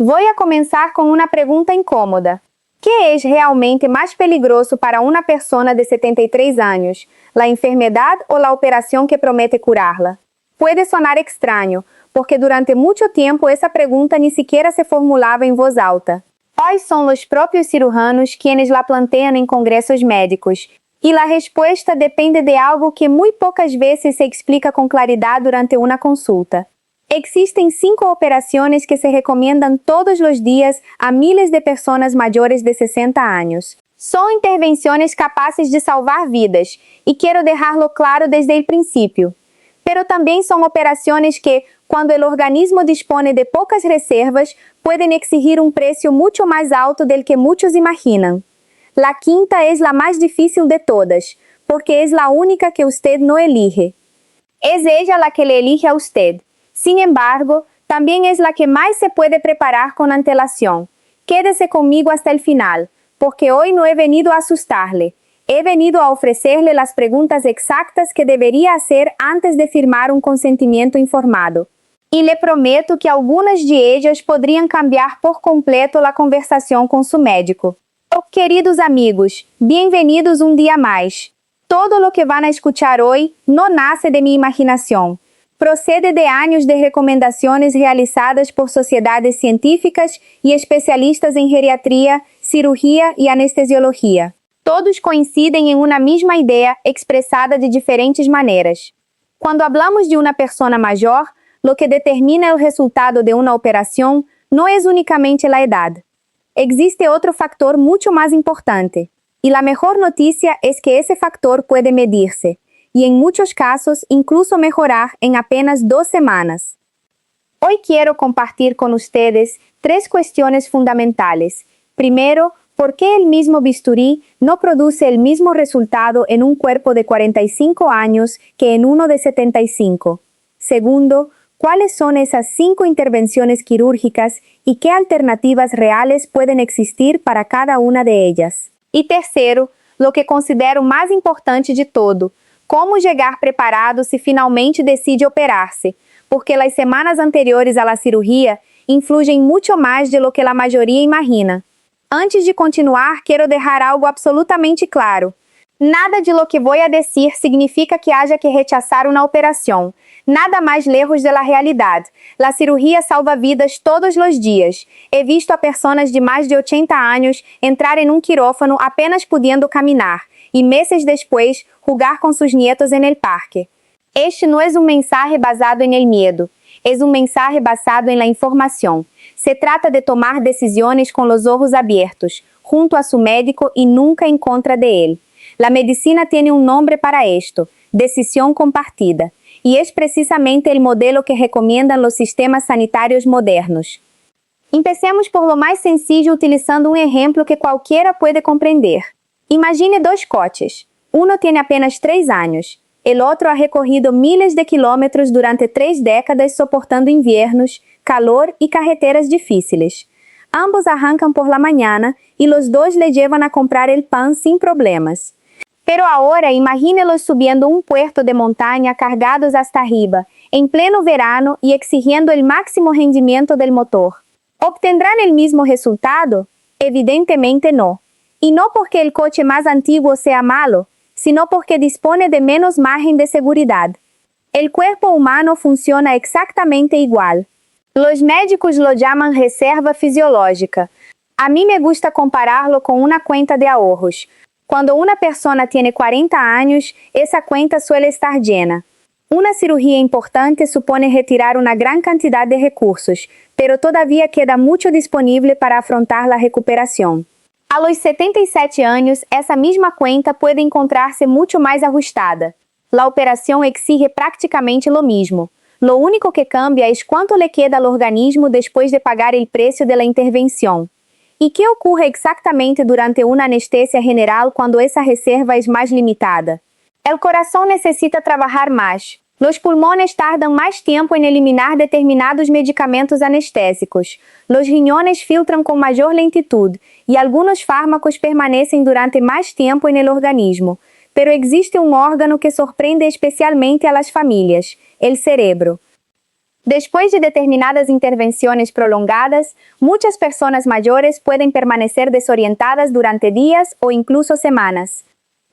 Vou a começar com uma pergunta incômoda. ¿Qué es realmente más peligroso para una persona de 73 años? ¿La enfermedad o la operación que promete curarla? Puede sonar extraño, porque durante mucho tiempo esa pregunta ni siquiera se formulaba en voz alta. Hoy son los propios cirujanos quienes la plantean en congresos médicos, y la respuesta depende de algo que muy pocas veces se explica con claridad durante una consulta. Existen 5 operaciones que se recomiendan todos los días a miles de personas mayores de 60 años. Son intervenciones capaces de salvar vidas, y quiero dejarlo claro desde el principio. Pero también son operaciones que, cuando el organismo dispone de pocas reservas, pueden exigir un precio mucho más alto del que muchos imaginan. La quinta es la más difícil de todas, porque es la única que usted no elige. Es ella la que le elige a usted. Sin embargo, también es la que más se puede preparar con antelación. Quédese conmigo hasta el final, porque hoy no he venido a asustarle. He venido a ofrecerle las preguntas exactas que debería hacer antes de firmar un consentimiento informado. Y le prometo que algunas de ellas podrían cambiar por completo la conversación con su médico. Oh, queridos amigos, bienvenidos un día más. Todo lo que van a escuchar hoy no nace de mi imaginación. Procede de años de recomendaciones realizadas por sociedades científicas y especialistas en geriatría, cirugía y anestesiología. Todos coinciden en una misma idea expresada de diferentes maneras. Cuando hablamos de una persona mayor, lo que determina el resultado de una operación no es únicamente la edad. Existe otro factor mucho más importante, y la mejor noticia es que ese factor puede medirse, y en muchos casos incluso mejorar en apenas 2 semanas. Hoy quiero compartir con ustedes 3 cuestiones fundamentales. Primero, ¿por qué el mismo bisturí no produce el mismo resultado en un cuerpo de 45 años que en uno de 75? Segundo, ¿cuáles son esas 5 intervenciones quirúrgicas y qué alternativas reales pueden existir para cada una de ellas? Y tercero, lo que considero más importante de todo, ¿cómo llegar preparado si finalmente decide operarse? Porque las semanas anteriores a la cirugía influyen mucho más de lo que la mayoría imagina. Antes de continuar, quiero dejar algo absolutamente claro. Nada de lo que voy a decir significa que haya que rechazar una operación. Nada más lejos de la realidad. La cirugía salva vidas todos los días. He visto a personas de más de 80 años entrar en un quirófano apenas pudiendo caminar, y meses después jugar con sus nietos en el parque. Este no es un mensaje basado en el miedo. Es un mensaje basado en la información. Se trata de tomar decisiones con los ojos abiertos, junto a su médico y nunca en contra de él. La medicina tiene un nombre para esto: decisión compartida. Y es precisamente el modelo que recomiendan los sistemas sanitarios modernos. Empecemos por lo más sencillo utilizando un ejemplo que cualquiera puede comprender. Imagine 2 coches. Uno tiene apenas 3 años. El otro ha recorrido miles de kilómetros durante 3 décadas soportando inviernos, calor y carreteras difíciles. Ambos arrancan por la mañana y los dos le llevan a comprar el pan sin problemas. Pero ahora imagínelos subiendo un puerto de montaña cargados hasta arriba, en pleno verano y exigiendo el máximo rendimiento del motor. ¿Obtendrán el mismo resultado? Evidentemente no. Y no porque el coche más antiguo sea malo, sino porque dispone de menos margen de seguridad. El cuerpo humano funciona exactamente igual. Los médicos lo llaman reserva fisiológica. A mí me gusta compararlo con una cuenta de ahorros. Cuando una persona tiene 40 años, esa cuenta suele estar llena. Una cirugía importante supone retirar una gran cantidad de recursos, pero todavía queda mucho disponible para afrontar la recuperación. A los 77 años, esa misma cuenta puede encontrarse mucho más ajustada. La operación exige prácticamente lo mismo. Lo único que cambia es cuánto le queda al organismo después de pagar el precio de la intervención. ¿Y qué ocurre exactamente durante una anestesia general cuando esa reserva es más limitada? El corazón necesita trabajar más. Los pulmones tardan más tiempo en eliminar determinados medicamentos anestésicos. Los riñones filtran con mayor lentitud y algunos fármacos permanecen durante más tiempo en el organismo. Pero existe un órgano que sorprende especialmente a las familias: el cerebro. Después de determinadas intervenciones prolongadas, muchas personas mayores pueden permanecer desorientadas durante días o incluso semanas.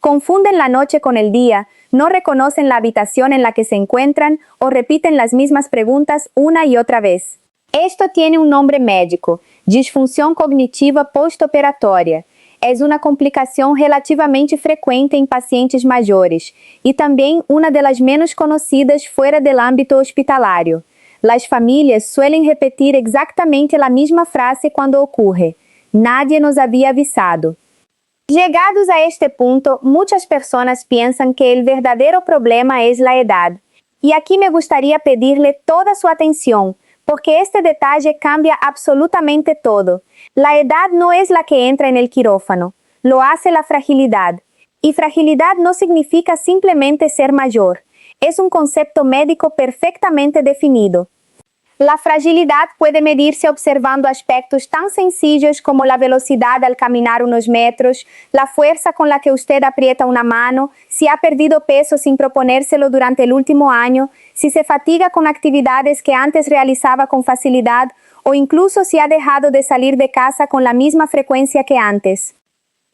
Confunden la noche con el día, no reconocen la habitación en la que se encuentran o repiten las mismas preguntas una y otra vez. Esto tiene un nombre médico, disfunción cognitiva postoperatória. Es una complicación relativamente frecuente en pacientes mayores y también una de las menos conocidas fuera del ámbito hospitalario. Las familias suelen repetir exactamente la misma frase cuando ocurre: "Nadie nos había avisado". Llegados a este punto, muchas personas piensan que el verdadero problema es la edad. Y aquí me gustaría pedirle toda su atención, porque este detalle cambia absolutamente todo. La edad no es la que entra en el quirófano, lo hace la fragilidad. Y fragilidad no significa simplemente ser mayor. Es un concepto médico perfectamente definido. La fragilidad puede medirse observando aspectos tan sencillos como la velocidad al caminar unos metros, la fuerza con la que usted aprieta una mano, si ha perdido peso sin proponérselo durante el último año, si se fatiga con actividades que antes realizaba con facilidad o incluso si ha dejado de salir de casa con la misma frecuencia que antes.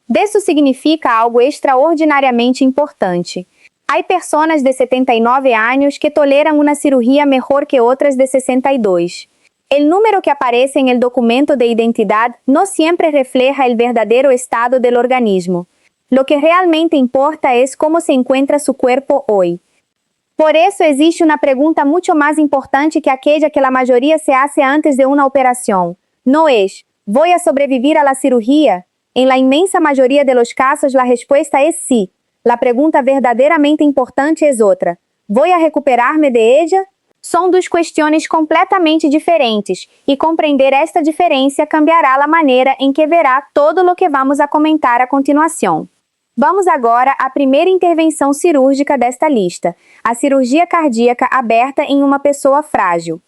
Isso significa algo extraordinariamente importante. Há pessoas de 79 anos que toleram uma cirurgia melhor que outras de 62. O número que aparece en el documento de identidad no siempre refleja el verdadero estado del organismo. Lo que realmente importa es cómo se encuentra su cuerpo hoy. Por eso existe una pregunta mucho más importante que aquella que la mayoría se hace antes de una operación. No es: ¿voy a sobrevivir a la cirugía? En la inmensa mayoría de los casos la respuesta es sí. La pregunta verdadeiramente importante é outra: ¿voy a recuperar-me de ella? São duas questões completamente diferentes, e compreender esta diferença cambiará a maneira em que verá todo o que vamos a comentar a continuação. Vamos agora à primeira intervenção cirúrgica desta lista, a cirurgia cardíaca aberta em uma pessoa frágil.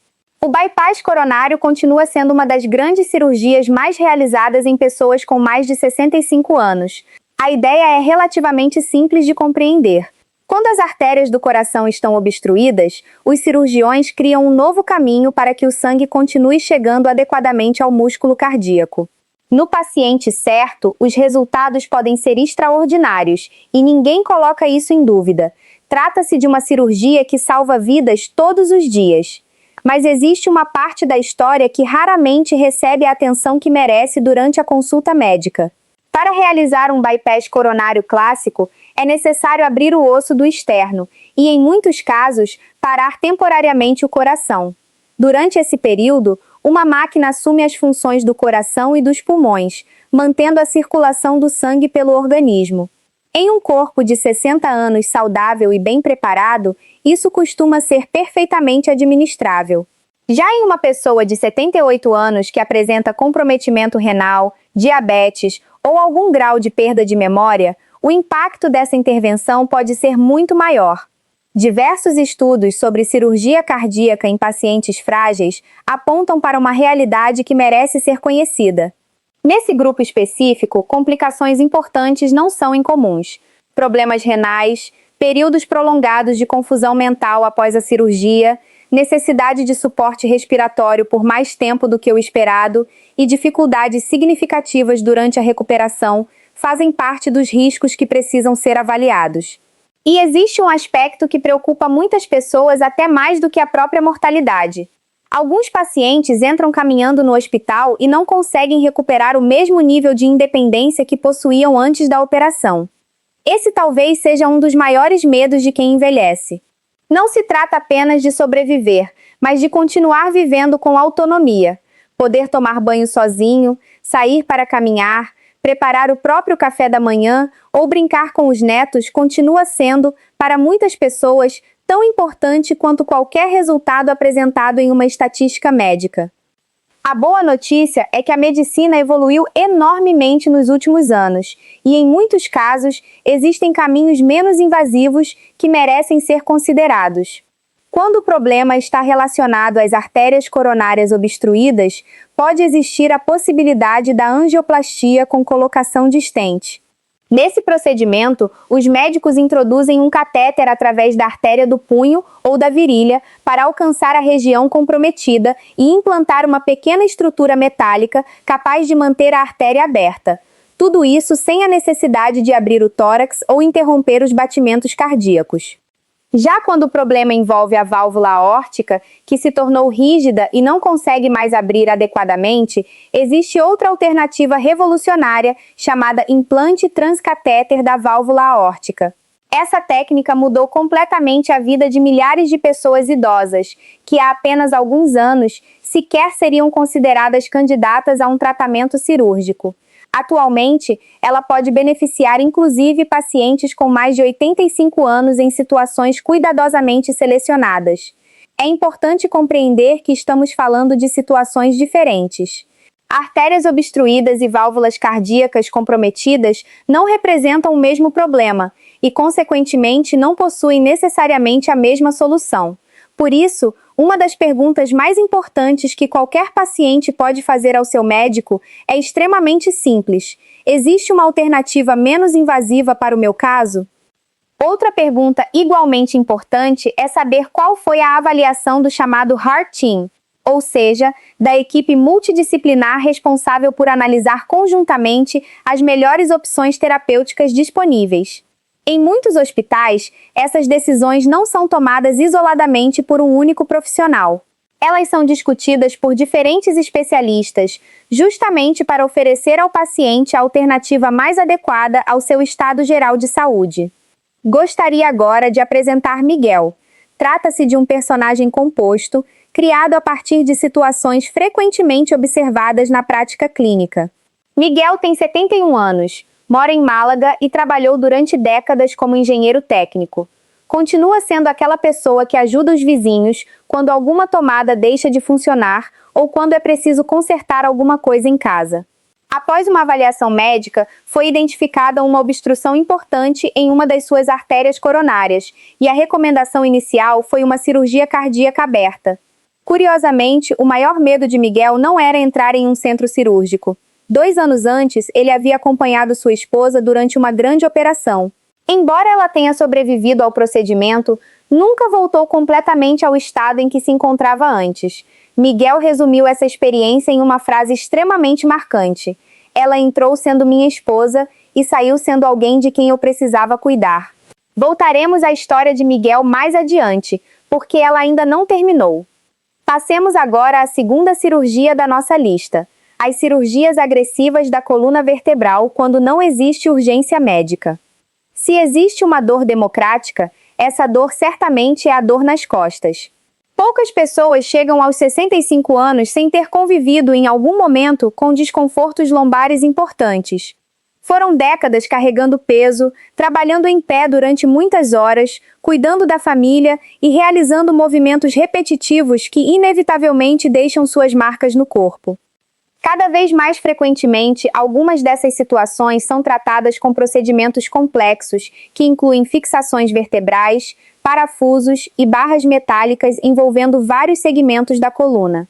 O bypass coronário continua sendo uma das grandes cirurgias mais realizadas em pessoas com mais de 65 anos. A ideia é relativamente simples de compreender. Quando as artérias do coração estão obstruídas, os cirurgiões criam um novo caminho para que o sangue continue chegando adequadamente ao músculo cardíaco. No paciente certo, os resultados podem ser extraordinários, e ninguém coloca isso em dúvida. Trata-se de uma cirurgia que salva vidas todos os dias. Mas existe uma parte da história que raramente recebe a atenção que merece durante a consulta médica. Para realizar um bypass coronário clássico, é necessário abrir o osso do externo e, em muitos casos, parar temporariamente o coração. Durante esse período, uma máquina assume as funções do coração e dos pulmões, mantendo a circulação do sangue pelo organismo. Em um corpo de 60 anos saudável e bem preparado, isso costuma ser perfeitamente administrável. Já em uma pessoa de 78 anos que apresenta comprometimento renal, diabetes ou algum grau de perda de memória, o impacto dessa intervenção pode ser muito maior. Diversos estudos sobre cirurgia cardíaca em pacientes frágeis apontam para uma realidade que merece ser conhecida. Nesse grupo específico, complicações importantes não são incomuns. Problemas renais, períodos prolongados de confusão mental após a cirurgia, necessidade de suporte respiratório por mais tempo do que o esperado e dificuldades significativas durante a recuperação fazem parte dos riscos que precisam ser avaliados. E existe um aspecto que preocupa muitas pessoas até mais do que a própria mortalidade. Alguns pacientes entram caminhando no hospital e não conseguem recuperar o mesmo nível de independência que possuíam antes da operação. Esse talvez seja um dos maiores medos de quem envelhece. Não se trata apenas de sobreviver, mas de continuar vivendo com autonomia. Poder tomar banho sozinho, sair para caminhar, preparar o próprio café da manhã ou brincar com os netos continua sendo, para muitas pessoas, tão importante quanto qualquer resultado apresentado em uma estatística médica. A boa notícia é que a medicina evoluiu enormemente nos últimos anos, e em muitos casos existem caminhos menos invasivos que merecem ser considerados. Quando o problema está relacionado às artérias coronárias obstruídas, pode existir a possibilidade da angioplastia com colocação de stent. Nesse procedimento, os médicos introduzem um catéter através da artéria do punho ou da virilha para alcançar a região comprometida e implantar uma pequena estrutura metálica capaz de manter a artéria aberta. Tudo isso sem a necessidade de abrir o tórax ou interromper os batimentos cardíacos. Já quando o problema envolve a válvula aórtica, que se tornou rígida e não consegue mais abrir adequadamente, existe outra alternativa revolucionária chamada implante transcatéter da válvula aórtica. Essa técnica mudou completamente a vida de milhares de pessoas idosas, que há apenas alguns anos sequer seriam consideradas candidatas a um tratamento cirúrgico. Atualmente, ela pode beneficiar inclusive pacientes com mais de 85 anos em situações cuidadosamente selecionadas. É importante compreender que estamos falando de situações diferentes. Artérias obstruídas e válvulas cardíacas comprometidas não representam o mesmo problema e, consequentemente, não possuem necessariamente a mesma solução. Por isso, uma das perguntas mais importantes que qualquer paciente pode fazer ao seu médico é extremamente simples: existe uma alternativa menos invasiva para o meu caso? Outra pergunta igualmente importante é saber qual foi a avaliação do chamado Heart Team, ou seja, da equipe multidisciplinar responsável por analisar conjuntamente as melhores opções terapêuticas disponíveis. Em muitos hospitais, essas decisões não são tomadas isoladamente por um único profissional. Elas são discutidas por diferentes especialistas, justamente para oferecer ao paciente a alternativa mais adequada ao seu estado geral de saúde. Gostaria agora de apresentar Miguel. Trata-se de um personagem composto, criado a partir de situações frequentemente observadas na prática clínica. Miguel tem 71 anos. Mora em Málaga e trabalhou durante décadas como engenheiro técnico. Continua sendo aquela pessoa que ajuda os vizinhos quando alguma tomada deixa de funcionar ou quando é preciso consertar alguma coisa em casa. Após uma avaliação médica, foi identificada uma obstrução importante em uma das suas artérias coronárias e a recomendação inicial foi uma cirurgia cardíaca aberta. Curiosamente, o maior medo de Miguel não era entrar em um centro cirúrgico. 2 anos antes, ele havia acompanhado sua esposa durante uma grande operação. Embora ela tenha sobrevivido ao procedimento, nunca voltou completamente ao estado em que se encontrava antes. Miguel resumiu essa experiência em uma frase extremamente marcante: "Ela entrou sendo minha esposa e saiu sendo alguém de quem eu precisava cuidar." Voltaremos à história de Miguel mais adiante, porque ela ainda não terminou. Passemos agora à segunda cirurgia da nossa lista: as cirurgias agressivas da coluna vertebral quando não existe urgência médica. Se existe uma dor democrática, essa dor certamente é a dor nas costas. Poucas pessoas chegam aos 65 anos sem ter convivido em algum momento com desconfortos lombares importantes. Foram décadas carregando peso, trabalhando em pé durante muitas horas, cuidando da família e realizando movimentos repetitivos que inevitavelmente deixam suas marcas no corpo. Cada vez mais frequentemente, algumas dessas situações são tratadas com procedimentos complexos, que incluem fixações vertebrais, parafusos e barras metálicas envolvendo vários segmentos da coluna.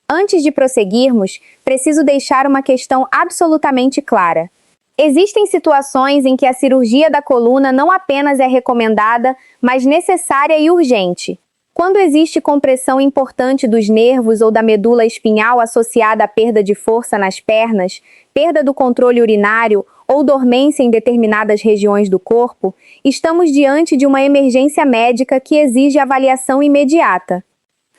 Antes de prosseguirmos, preciso deixar uma questão absolutamente clara. Existem situações em que a cirurgia da coluna não apenas é recomendada, mas necessária e urgente. Quando existe compressão importante dos nervos ou da medula espinhal associada à perda de força nas pernas, perda do controle urinário ou dormência em determinadas regiões do corpo, estamos diante de uma emergência médica que exige avaliação imediata.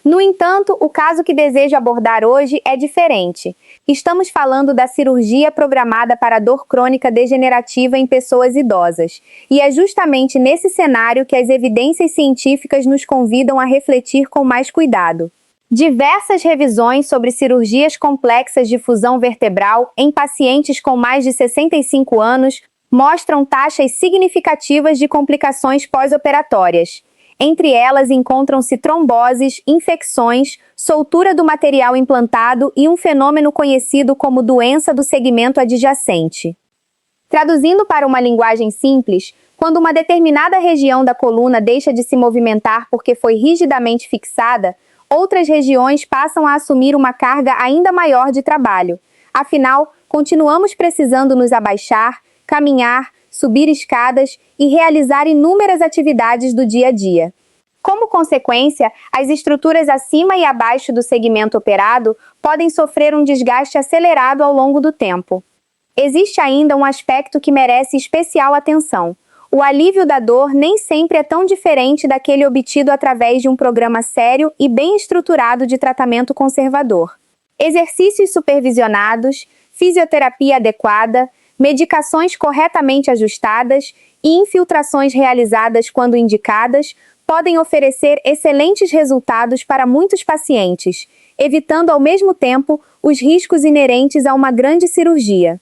No entanto, o caso que desejo abordar hoje é diferente. Estamos falando da cirurgia programada para dor crônica degenerativa em pessoas idosas. E é justamente nesse cenário que as evidências científicas nos convidam a refletir com mais cuidado. Diversas revisões sobre cirurgias complexas de fusão vertebral em pacientes com mais de 65 anos mostram taxas significativas de complicações pós-operatórias. Entre elas encontram-se tromboses, infecções, soltura do material implantado e um fenômeno conhecido como doença do segmento adjacente. Traduzindo para uma linguagem simples, quando uma determinada região da coluna deixa de se movimentar porque foi rigidamente fixada, outras regiões passam a assumir uma carga ainda maior de trabalho. Afinal, continuamos precisando nos abaixar, caminhar, subir escadas e realizar inúmeras atividades do dia a dia. Como consequência, as estruturas acima e abaixo do segmento operado podem sofrer um desgaste acelerado ao longo do tempo. Existe ainda um aspecto que merece especial atenção. O alívio da dor nem sempre é tão diferente daquele obtido através de um programa sério e bem estruturado de tratamento conservador. Exercícios supervisionados, fisioterapia adequada, medicações corretamente ajustadas e infiltrações realizadas quando indicadas podem oferecer excelentes resultados para muitos pacientes, evitando ao mesmo tempo os riscos inerentes a uma grande cirurgia.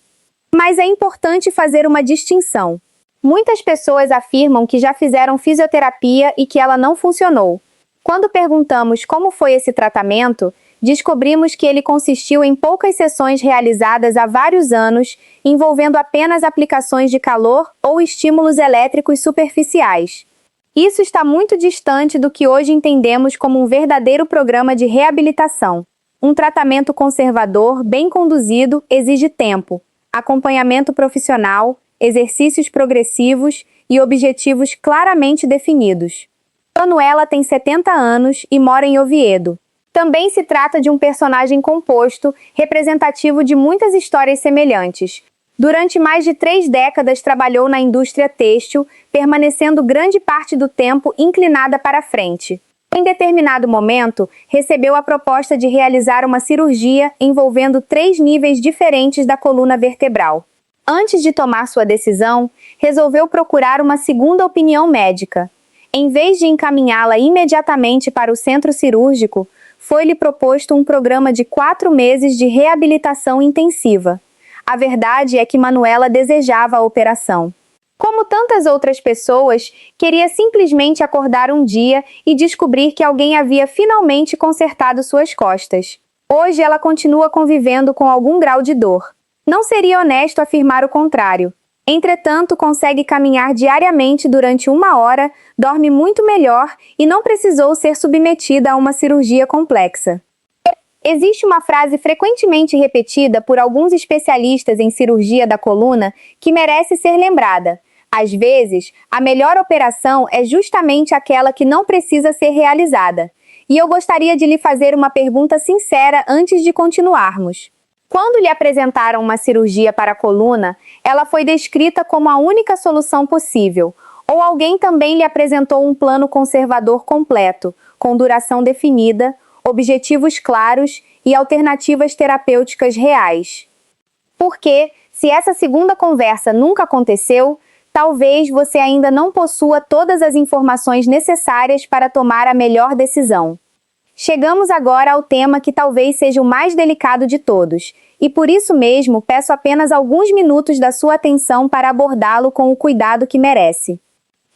Mas é importante fazer uma distinção. Muitas pessoas afirmam que já fizeram fisioterapia e que ela não funcionou. Quando perguntamos como foi esse tratamento, descobrimos que ele consistiu em poucas sessões realizadas há vários anos, envolvendo apenas aplicações de calor ou estímulos elétricos superficiais. Isso está muito distante do que hoje entendemos como um verdadeiro programa de reabilitação. Um tratamento conservador, bem conduzido, exige tempo, acompanhamento profissional, exercícios progressivos e objetivos claramente definidos. Manuela tem 70 anos e mora em Oviedo. Também se trata de um personagem composto, representativo de muitas histórias semelhantes. Durante mais de 3 décadas trabalhou na indústria têxtil, permanecendo grande parte do tempo inclinada para frente. Em determinado momento, recebeu a proposta de realizar uma cirurgia envolvendo 3 níveis diferentes da coluna vertebral. Antes de tomar sua decisão, resolveu procurar uma segunda opinião médica. Em vez de encaminhá-la imediatamente para o centro cirúrgico, foi-lhe proposto um programa de 4 meses de reabilitação intensiva. A verdade é que Manuela desejava a operação. Como tantas outras pessoas, queria simplesmente acordar um dia e descobrir que alguém havia finalmente consertado suas costas. Hoje ela continua convivendo com algum grau de dor. Não seria honesto afirmar o contrário. Entretanto, consegue caminhar diariamente durante 1 hora, dorme muito melhor e não precisou ser submetida a uma cirurgia complexa. Existe uma frase frequentemente repetida por alguns especialistas em cirurgia da coluna que merece ser lembrada. Às vezes, a melhor operação é justamente aquela que não precisa ser realizada. E eu gostaria de lhe fazer uma pergunta sincera antes de continuarmos. Quando lhe apresentaram uma cirurgia para a coluna, ela foi descrita como a única solução possível, ou alguém também lhe apresentou um plano conservador completo, com duração definida, objetivos claros e alternativas terapêuticas reais? Porque, se essa segunda conversa nunca aconteceu, talvez você ainda não possua todas as informações necessárias para tomar a melhor decisão. Chegamos agora ao tema que talvez seja o mais delicado de todos, e por isso mesmo peço apenas alguns minutos da sua atenção para abordá-lo com o cuidado que merece.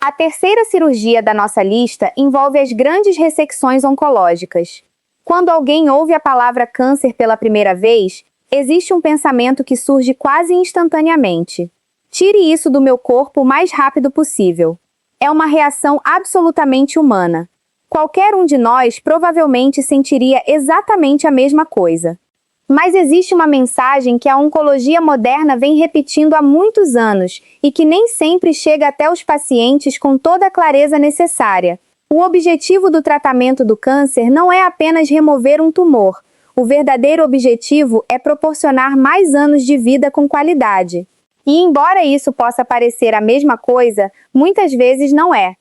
A terceira cirurgia da nossa lista envolve as grandes ressecções oncológicas. Quando alguém ouve a palavra câncer pela primeira vez, existe um pensamento que surge quase instantaneamente. Tire isso do meu corpo o mais rápido possível. É uma reação absolutamente humana. Qualquer um de nós provavelmente sentiria exatamente a mesma coisa. Mas existe uma mensagem que a oncologia moderna vem repetindo há muitos anos e que nem sempre chega até os pacientes com toda a clareza necessária. O objetivo do tratamento do câncer não é apenas remover um tumor. O verdadeiro objetivo é proporcionar mais anos de vida com qualidade. E embora isso possa parecer a mesma coisa, muitas vezes não é.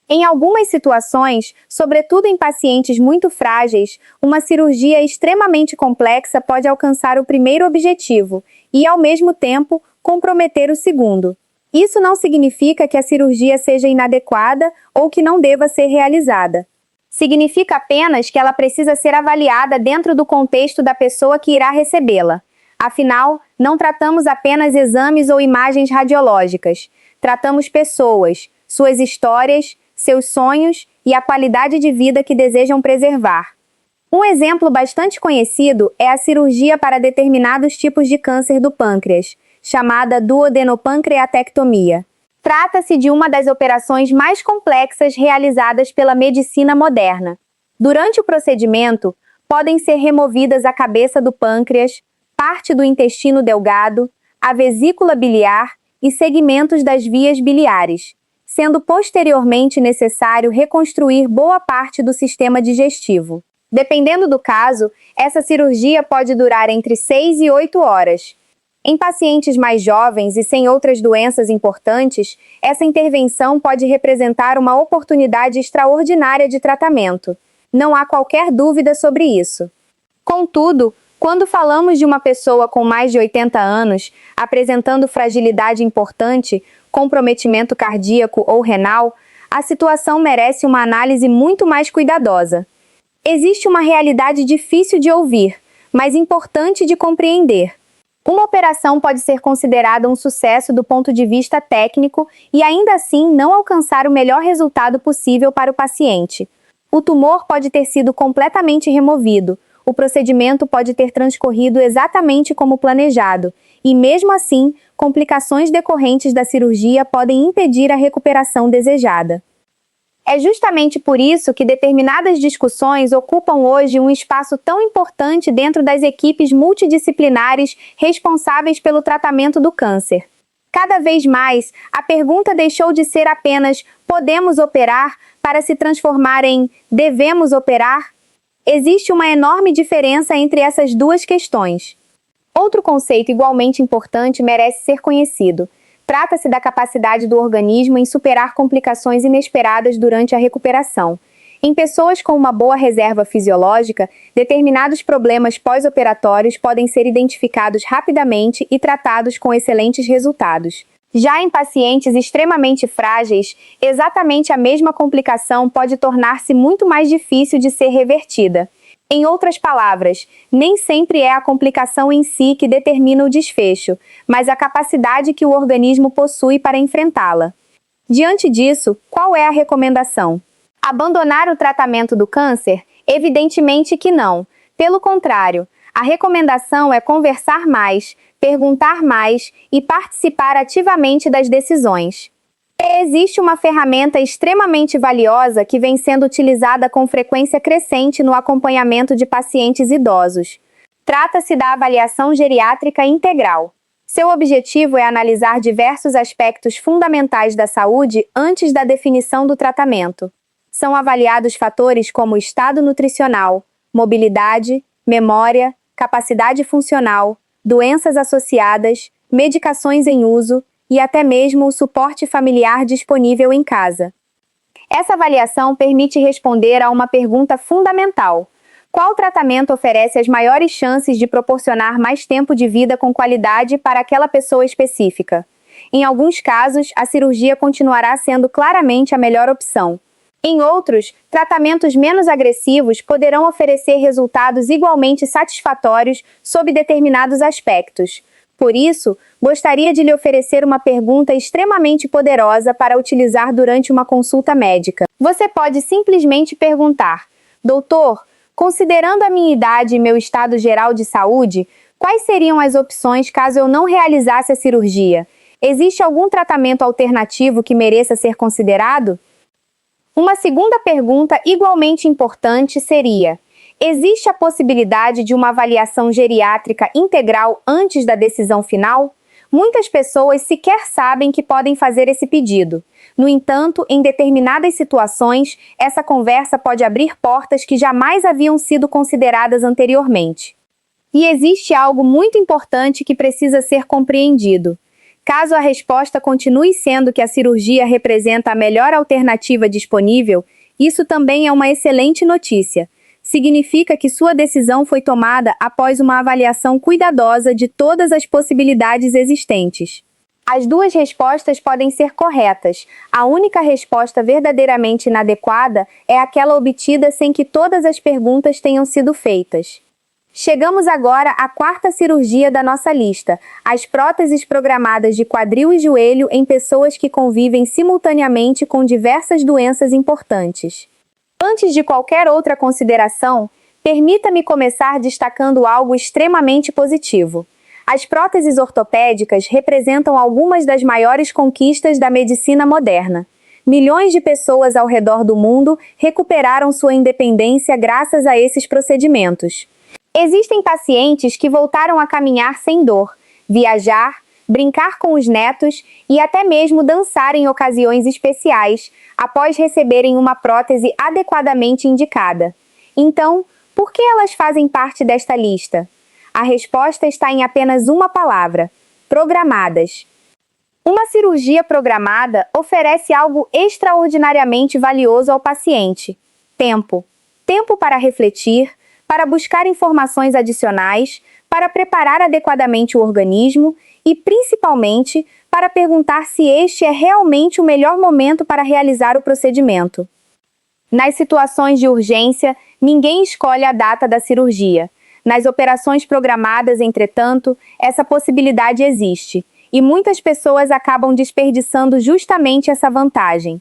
Em algumas situações, sobretudo em pacientes muito frágeis, uma cirurgia extremamente complexa pode alcançar o primeiro objetivo e, ao mesmo tempo, comprometer o segundo. Isso não significa que a cirurgia seja inadequada ou que não deva ser realizada. Significa apenas que ela precisa ser avaliada dentro do contexto da pessoa que irá recebê-la. Afinal, não tratamos apenas exames ou imagens radiológicas. Tratamos pessoas, suas histórias, seus sonhos e a qualidade de vida que desejam preservar. Um exemplo bastante conhecido é a cirurgia para determinados tipos de câncer do pâncreas, chamada duodenopancreatectomia. Trata-se de uma das operações mais complexas realizadas pela medicina moderna. Durante o procedimento, podem ser removidas a cabeça do pâncreas, parte do intestino delgado, a vesícula biliar e segmentos das vias biliares, sendo posteriormente necessário reconstruir boa parte do sistema digestivo. Dependendo do caso, essa cirurgia pode durar entre 6 e 8 horas. Em pacientes mais jovens e sem outras doenças importantes, essa intervenção pode representar uma oportunidade extraordinária de tratamento. Não há qualquer dúvida sobre isso. Contudo, quando falamos de uma pessoa com mais de 80 anos, apresentando fragilidade importante, comprometimento cardíaco ou renal, a situação merece uma análise muito mais cuidadosa. Existe uma realidade difícil de ouvir, mas importante de compreender. Uma operação pode ser considerada um sucesso do ponto de vista técnico e ainda assim não alcançar o melhor resultado possível para o paciente. O tumor pode ter sido completamente removido, o procedimento pode ter transcorrido exatamente como planejado, e mesmo assim, complicações decorrentes da cirurgia podem impedir a recuperação desejada. É justamente por isso que determinadas discussões ocupam hoje um espaço tão importante dentro das equipes multidisciplinares responsáveis pelo tratamento do câncer. Cada vez mais, a pergunta deixou de ser apenas "podemos operar?" para se transformar em "devemos operar?" Existe uma enorme diferença entre essas duas questões. Outro conceito igualmente importante merece ser conhecido. Trata-se da capacidade do organismo em superar complicações inesperadas durante a recuperação. Em pessoas com uma boa reserva fisiológica, determinados problemas pós-operatórios podem ser identificados rapidamente e tratados com excelentes resultados. Já em pacientes extremamente frágeis, exatamente a mesma complicação pode tornar-se muito mais difícil de ser revertida. Em outras palavras, nem sempre é a complicação em si que determina o desfecho, mas a capacidade que o organismo possui para enfrentá-la. Diante disso, qual é a recomendação? Abandonar o tratamento do câncer? Evidentemente que não. Pelo contrário, a recomendação é conversar mais, perguntar mais e participar ativamente das decisões. Existe uma ferramenta extremamente valiosa que vem sendo utilizada com frequência crescente no acompanhamento de pacientes idosos. Trata-se da avaliação geriátrica integral. Seu objetivo é analisar diversos aspectos fundamentais da saúde antes da definição do tratamento. São avaliados fatores como estado nutricional, mobilidade, memória, capacidade funcional, doenças associadas, medicações em uso e até mesmo o suporte familiar disponível em casa. Essa avaliação permite responder a uma pergunta fundamental: qual tratamento oferece as maiores chances de proporcionar mais tempo de vida com qualidade para aquela pessoa específica? Em alguns casos, a cirurgia continuará sendo claramente a melhor opção. Em outros, tratamentos menos agressivos poderão oferecer resultados igualmente satisfatórios sob determinados aspectos. Por isso, gostaria de lhe oferecer uma pergunta extremamente poderosa para utilizar durante uma consulta médica. Você pode simplesmente perguntar: doutor, considerando a minha idade e meu estado geral de saúde, quais seriam as opções caso eu não realizasse a cirurgia? Existe algum tratamento alternativo que mereça ser considerado? Uma segunda pergunta igualmente importante seria: existe a possibilidade de uma avaliação geriátrica integral antes da decisão final? Muitas pessoas sequer sabem que podem fazer esse pedido. No entanto, em determinadas situações, essa conversa pode abrir portas que jamais haviam sido consideradas anteriormente. E existe algo muito importante que precisa ser compreendido. Caso a resposta continue sendo que a cirurgia representa a melhor alternativa disponível, isso também é uma excelente notícia. Significa que sua decisão foi tomada após uma avaliação cuidadosa de todas as possibilidades existentes. As duas respostas podem ser corretas. A única resposta verdadeiramente inadequada é aquela obtida sem que todas as perguntas tenham sido feitas. Chegamos agora à quarta cirurgia da nossa lista, as próteses programadas de quadril e joelho em pessoas que convivem simultaneamente com diversas doenças importantes. Antes de qualquer outra consideração, permita-me começar destacando algo extremamente positivo. As próteses ortopédicas representam algumas das maiores conquistas da medicina moderna. Milhões de pessoas ao redor do mundo recuperaram sua independência graças a esses procedimentos. Existem pacientes que voltaram a caminhar sem dor, viajar, brincar com os netos e até mesmo dançar em ocasiões especiais, após receberem uma prótese adequadamente indicada. Então, por que elas fazem parte desta lista? A resposta está em apenas uma palavra: programadas. Uma cirurgia programada oferece algo extraordinariamente valioso ao paciente: tempo. Tempo para refletir, para buscar informações adicionais, para preparar adequadamente o organismo e, principalmente, para perguntar se este é realmente o melhor momento para realizar o procedimento. Nas situações de urgência, ninguém escolhe a data da cirurgia. Nas operações programadas, entretanto, essa possibilidade existe, e muitas pessoas acabam desperdiçando justamente essa vantagem.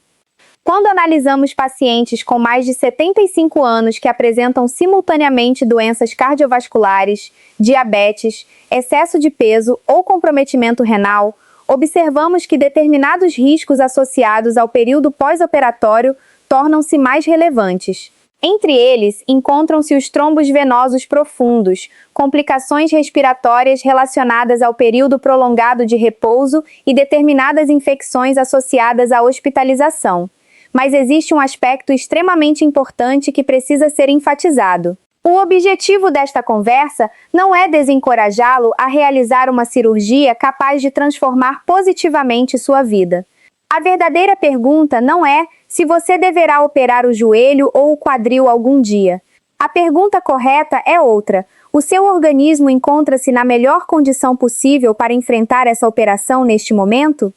Quando analisamos pacientes com mais de 75 anos que apresentam simultaneamente doenças cardiovasculares, diabetes, excesso de peso ou comprometimento renal, observamos que determinados riscos associados ao período pós-operatório tornam-se mais relevantes. Entre eles, encontram-se os trombos venosos profundos, complicações respiratórias relacionadas ao período prolongado de repouso e determinadas infecções associadas à hospitalização. Mas existe um aspecto extremamente importante que precisa ser enfatizado. O objetivo desta conversa não é desencorajá-lo a realizar uma cirurgia capaz de transformar positivamente sua vida. A verdadeira pergunta não é se você deverá operar o joelho ou o quadril algum dia. A pergunta correta é outra: o seu organismo encontra-se na melhor condição possível para enfrentar essa operação neste momento?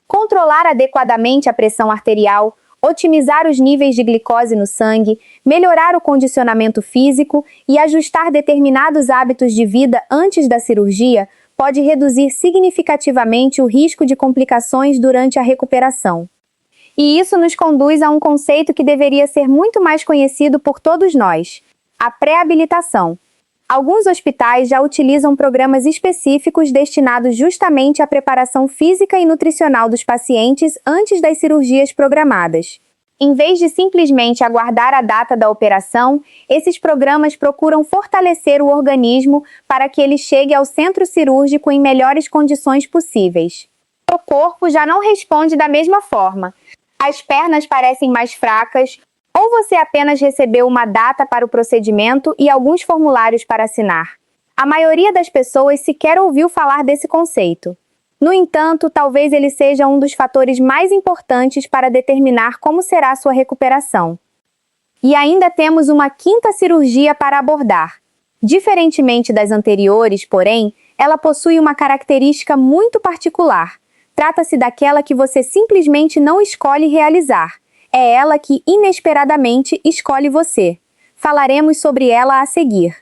Controlar adequadamente a pressão arterial, otimizar os níveis de glicose no sangue, melhorar o condicionamento físico e ajustar determinados hábitos de vida antes da cirurgia pode reduzir significativamente o risco de complicações durante a recuperação. E isso nos conduz a um conceito que deveria ser muito mais conhecido por todos nós: a pré-habilitação. Alguns hospitais já utilizam programas específicos destinados justamente à preparação física e nutricional dos pacientes antes das cirurgias programadas. Em vez de simplesmente aguardar a data da operação, esses programas procuram fortalecer o organismo para que ele chegue ao centro cirúrgico em melhores condições possíveis. O corpo já não responde da mesma forma. As pernas parecem mais fracas, ou você apenas recebeu uma data para o procedimento e alguns formulários para assinar. A maioria das pessoas sequer ouviu falar desse conceito. No entanto, talvez ele seja um dos fatores mais importantes para determinar como será sua recuperação. E ainda temos uma quinta cirurgia para abordar. Diferentemente das anteriores, porém, ela possui uma característica muito particular. Trata-se daquela que você simplesmente não escolhe realizar. É ela que, inesperadamente, escolhe você. Falaremos sobre ela a seguir.